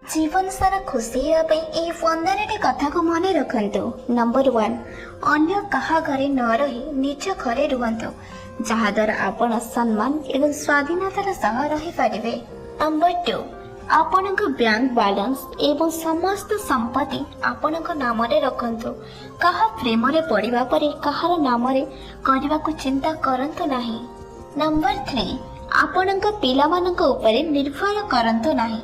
जीवन सारा खुशी होगापी 15टी कथा को मन रखु। नंबर 1, अन्य कहा घरे न रही निज घरे रुहतु जहाद्वारा आपण सम्मान एवं स्वाधीनतार सह रही पारिबे। नंबर 2, आपण बैंक बैलेंस एवं समस्त संपत्ति आपण नाम रखु। कहा प्रेम रे पड़िबा परे कहार नाम करने को चिंता करंतु नाही। नंबर 3, आपण पिलामानक उपरे निर्भर करंतु नाही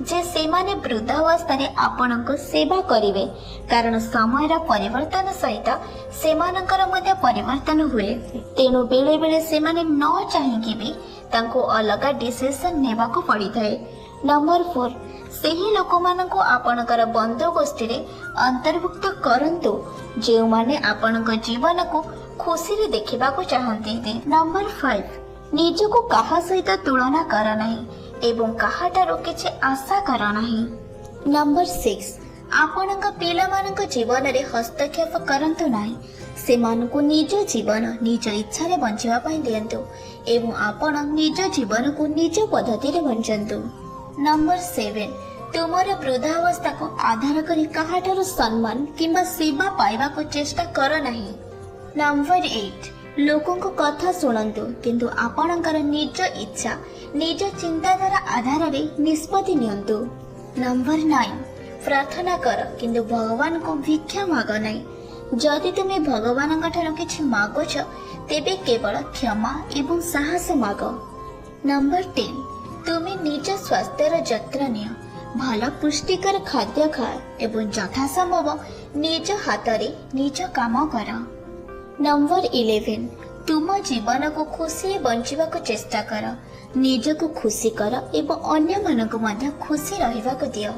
जे से माने वृद्धावस्था आपण सेवा करिवे, कारण समय परिवर्तन सहित सेमानकर मध्य परिवर्तन हुए। तेणु बेले बेले से माने न चाहिए भी तांको अलगा डिसीजन नेबा को पड़ी थाए। नंबर 4, सेही लोक मानको आपणकर बंधु गोष्ठी रे अंतर्भुक्त करंतु जे माने आपणक जीवन को खुशी रे देखिबा को चाहंती। नंबर 5, निजको काहा सहित तुलना कर नाही एवं काहाटारो किछि आशा कर नाही। नंबर 6, आपणक पिलामानक जीवन रे हस्तक्षेप करंतु नाही, सेमानकु निज जीवन निज इच्छा रे बंचिबा पई दियंतु एवं आपण निज जीवन को निज पद्धति रे बंचंतु। नंबर 7, तुमर वृद्धावस्था को आधार करी काहाटारो सम्मान किंबा सेवा पाइबा को चेष्टा कर नाही। नंबर 8, लोकों को कथा सुनंतु किंतु आपणकर निज इच्छा निज चिंताधारा आधार रे निष्पत्ति नियंतु। नंबर 9, प्रार्थना कर किंतु भगवान को भिक्षा माग नाही। जदि तुमे भगवान ठारो किछि मागोछ तेबे केवल क्षमा एवं साहस माग। नंबर 10, तुमे निज स्वास्थ्यर जत्न निय, भल पुष्टिकर खाद्य खा एवं यथासंभव निज हाथ रे निज काम कर। नंबर 11, तुम जीवन को खुशी बंचिबा को चेष्टा कर, निज को खुशी कर एवं अन्य मानक मध्य खुशी रहिबा को दियो।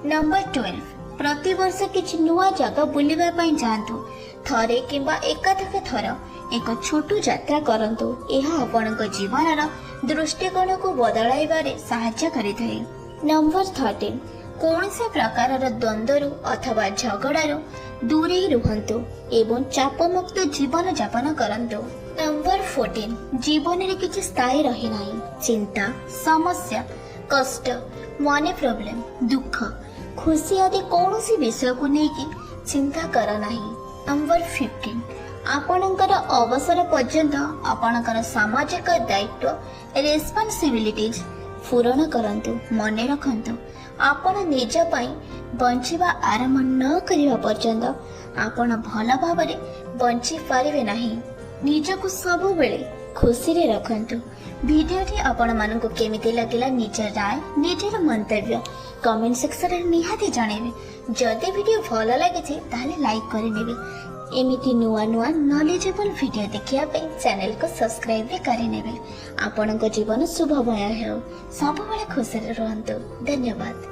नंबर 12, प्रति वर्ष किछि नुआ जगह बुलिबा पई जांतु, थरे किंबा एकाधिक थर एक छोटू यात्रा करंतु। एहा आपनक जीवनर दृष्टिकोण को बदलाइबारे सहायता करिथाय। नंबर 13, कौनसी प्रकार द्वंद्व अथवा झगड़ारू दूरे रुहंतु एवं चापमुक्त जीवन यापन करंतु। नंबर 14, जीवन रे किछि स्थायी रही नाही, चिंता समस्या कष्ट मनी प्रॉब्लम दुख खुशी आदि कौनसी विषय को लेकिन चिंता कर नाही। नंबर 15, आपणकर अवसर पर्यंत आपणकर सामाजिक दायित्व रेस्पॉन्सिबिलिटीज पूरण करंतु। मने रखंतु आपण निज पई बंचिबा आरंभ न करिबा पर्यंत आपण भल भाबरे बंची पारिबे नाही। निजको सब बेले खुशी रे रखंतु। वीडियोटी आपण माननको केमिति लागिला निज राय निजर मंतव्य कमेंट सेक्शन रे निहाती जणेबे। जदि वीडियो भल लागिछि ताले लाइक करि नेबे। एमिति नुआ नुआ नॉलेजेबल वीडियो देखिया पे चैनल को सब्सक्राइब भी करि नेबे। आपणक जीवन शुभमय हेउ, सब बेले खुशी रे रहंतु। धन्यवाद।